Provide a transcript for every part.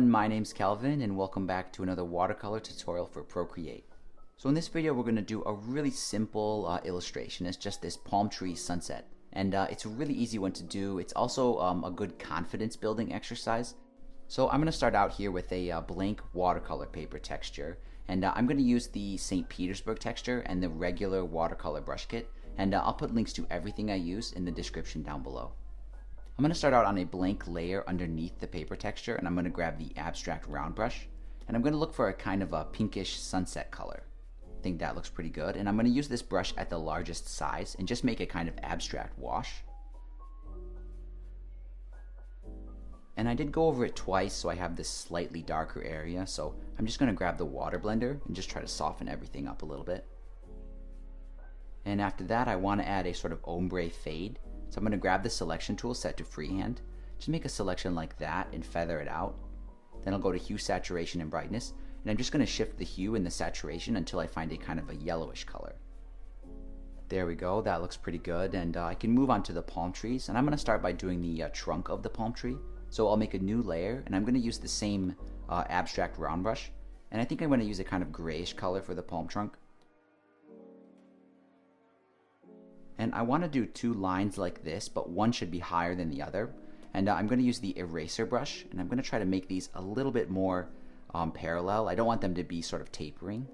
everyone, my name's Calvin and welcome back to another watercolor tutorial for Procreate. So in this video we're going to do a really simple illustration. It's just this palm tree sunset, and it's a really easy one to do. It's also a good confidence building exercise. So I'm going to start out here with a blank watercolor paper texture, and I'm going to use the St. Petersburg texture and the regular watercolor brush kit, and I'll put links to everything I use in the description down below. I'm going to start out on a blank layer underneath the paper texture, and I'm going to grab the abstract round brush, and I'm going to look for a kind of a pinkish sunset color. I think that looks pretty good, and I'm going to use this brush at the largest size and just make a kind of abstract wash. And I did go over it twice, so I have this slightly darker area, so I'm just going to grab the water blender and just try to soften everything up a little bit. And after that I want to add a sort of ombre fade. So I'm going to grab the selection tool set to freehand, just make a selection like that and feather it out. Then I'll go to hue, saturation, and brightness, and I'm just going to shift the hue and the saturation until I find a kind of a yellowish color. There we go, that looks pretty good, and I can move on to the palm trees, and I'm going to start by doing the trunk of the palm tree. So I'll make a new layer, and I'm going to use the same abstract round brush, and I think I'm going to use a kind of grayish color for the palm trunk. And I want to do two lines like this, but one should be higher than the other. And I'm going to use the eraser brush, and I'm going to try to make these a little bit more parallel. I don't want them to be sort of tapering.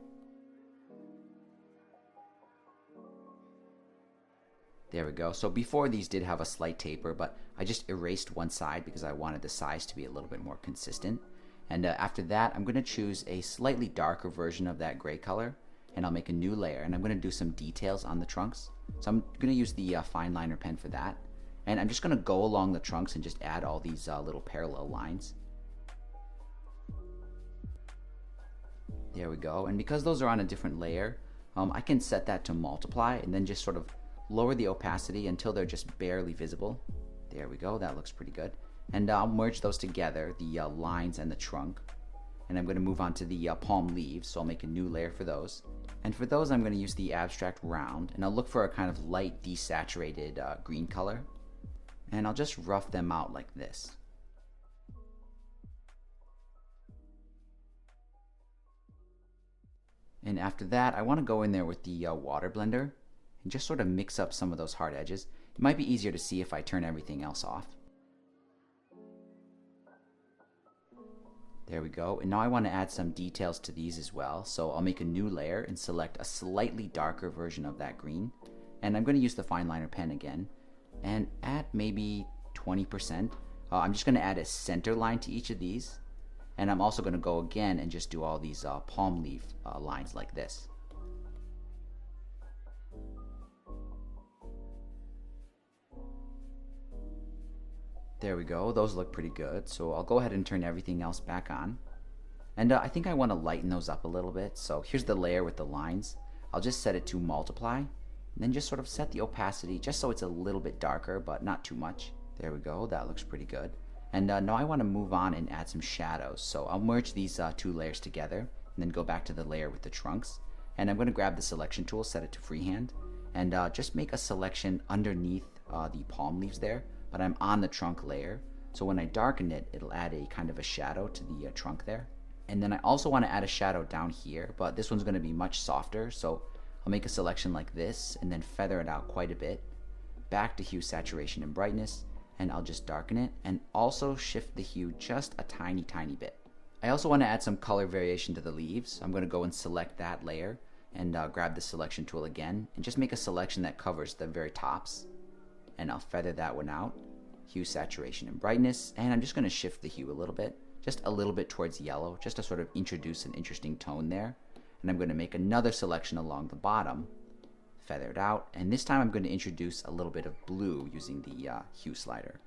There we go. So before these did have a slight taper, but I just erased one side because I wanted the size to be a little bit more consistent. And after that, I'm going to choose a slightly darker version of that gray color, and I'll make a new layer, and I'm going to do some details on the trunks. So I'm going to use the fine liner pen for that, and I'm just going to go along the trunks and just add all these little parallel lines. There we go, and because those are on a different layer, I can set that to multiply and then just sort of lower the opacity until they're just barely visible. There we go, that looks pretty good. And I'll merge those together, the lines and the trunk. And I'm going to move on to the palm leaves, so I'll make a new layer for those. And for those I'm going to use the abstract round, and I'll look for a kind of light desaturated green color. And I'll just rough them out like this. And after that I want to go in there with the water blender and just sort of mix up some of those hard edges. It might be easier to see if I turn everything else off. There we go, and now I want to add some details to these as well, so I'll make a new layer and select a slightly darker version of that green, and I'm going to use the fine liner pen again, and at maybe 20%, I'm just going to add a center line to each of these, and I'm also going to go again and just do all these palm leaf lines like this. There we go, those look pretty good, so I'll go ahead and turn everything else back on. And I think I want to lighten those up a little bit, so here's the layer with the lines. I'll just set it to multiply, and then just sort of set the opacity just so it's a little bit darker, but not too much. There we go, that looks pretty good. And now I want to move on and add some shadows, so I'll merge these two layers together, and then go back to the layer with the trunks. And I'm going to grab the selection tool, set it to freehand, and just make a selection underneath the palm leaves there. But I'm on the trunk layer, so when I darken it, it'll add a kind of a shadow to the trunk there. And then I also want to add a shadow down here, but this one's going to be much softer, so I'll make a selection like this and then feather it out quite a bit. Back to hue, saturation, and brightness, and I'll just darken it and also shift the hue just a tiny bit. I also want to add some color variation to the leaves. I'm going to go and select that layer and grab the selection tool again and just make a selection that covers the very tops. And I'll feather that one out, hue, saturation, and brightness, and I'm just going to shift the hue a little bit, just a little bit towards yellow, just to sort of introduce an interesting tone there. And I'm going to make another selection along the bottom, feather it out, and this time I'm going to introduce a little bit of blue using the hue slider.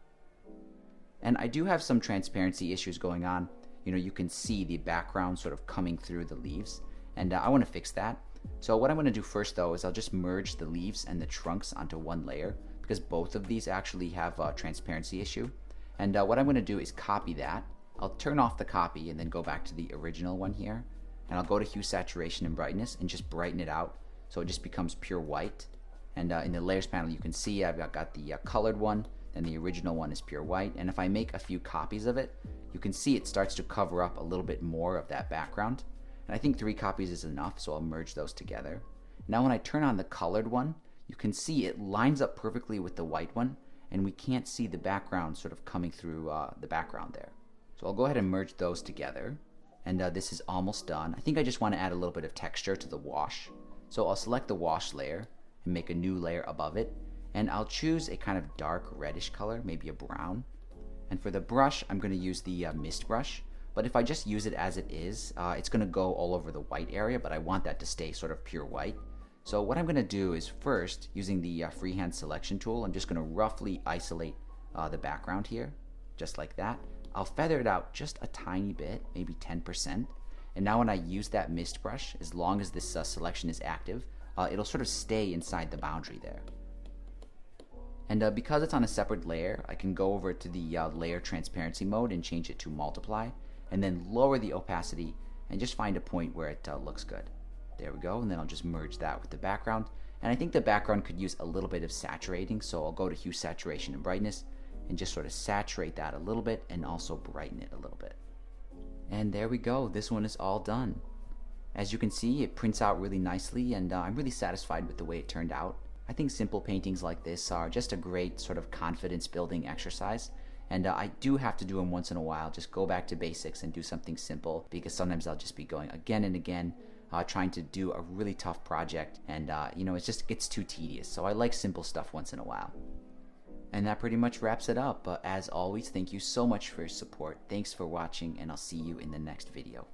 And I do have some transparency issues going on. You know, you can see the background sort of coming through the leaves, and I want to fix that. So what I'm going to do first though is I'll just merge the leaves and the trunks onto one layer, because both of these actually have a transparency issue. And what I'm going to do is copy that. I'll turn off the copy and then go back to the original one here, and I'll go to hue, saturation, and brightness and just brighten it out so it just becomes pure white. And in the layers panel you can see I've got the colored one, and the original one is pure white. And if I make a few copies of it, you can see it starts to cover up a little bit more of that background. And I think 3 copies is enough, so I'll merge those together. Now when I turn on the colored one, you can see it lines up perfectly with the white one, and we can't see the background sort of coming through the background there. So I'll go ahead and merge those together. And this is almost done. I think I just want to add a little bit of texture to the wash. So I'll select the wash layer and make a new layer above it. And I'll choose a kind of dark reddish color, maybe a brown. And for the brush, I'm going to use the mist brush. But if I just use it as it is, it's going to go all over the white area, but I want that to stay sort of pure white. So what I'm going to do is first, using the freehand selection tool, I'm just going to roughly isolate the background here, just like that. I'll feather it out just a tiny bit, maybe 10%. And now when I use that mist brush, as long as this selection is active, it'll sort of stay inside the boundary there. And because it's on a separate layer, I can go over to the layer transparency mode and change it to multiply, and then lower the opacity and just find a point where it looks good. There we go, and then I'll just merge that with the background. And I think the background could use a little bit of saturating, so I'll go to hue, saturation, and brightness, and just sort of saturate that a little bit and also brighten it a little bit. And there we go, this one is all done. As you can see, it prints out really nicely, and I'm really satisfied with the way it turned out. I think simple paintings like this are just a great sort of confidence building exercise, and I do have to do them once in a while, just go back to basics and do something simple, because sometimes I'll just be going again and again trying to do a really tough project, and you know, it gets too tedious, so I like simple stuff once in a while. And that pretty much wraps it up. As always, thank you so much for your support. Thanks for watching, and I'll see you in the next video.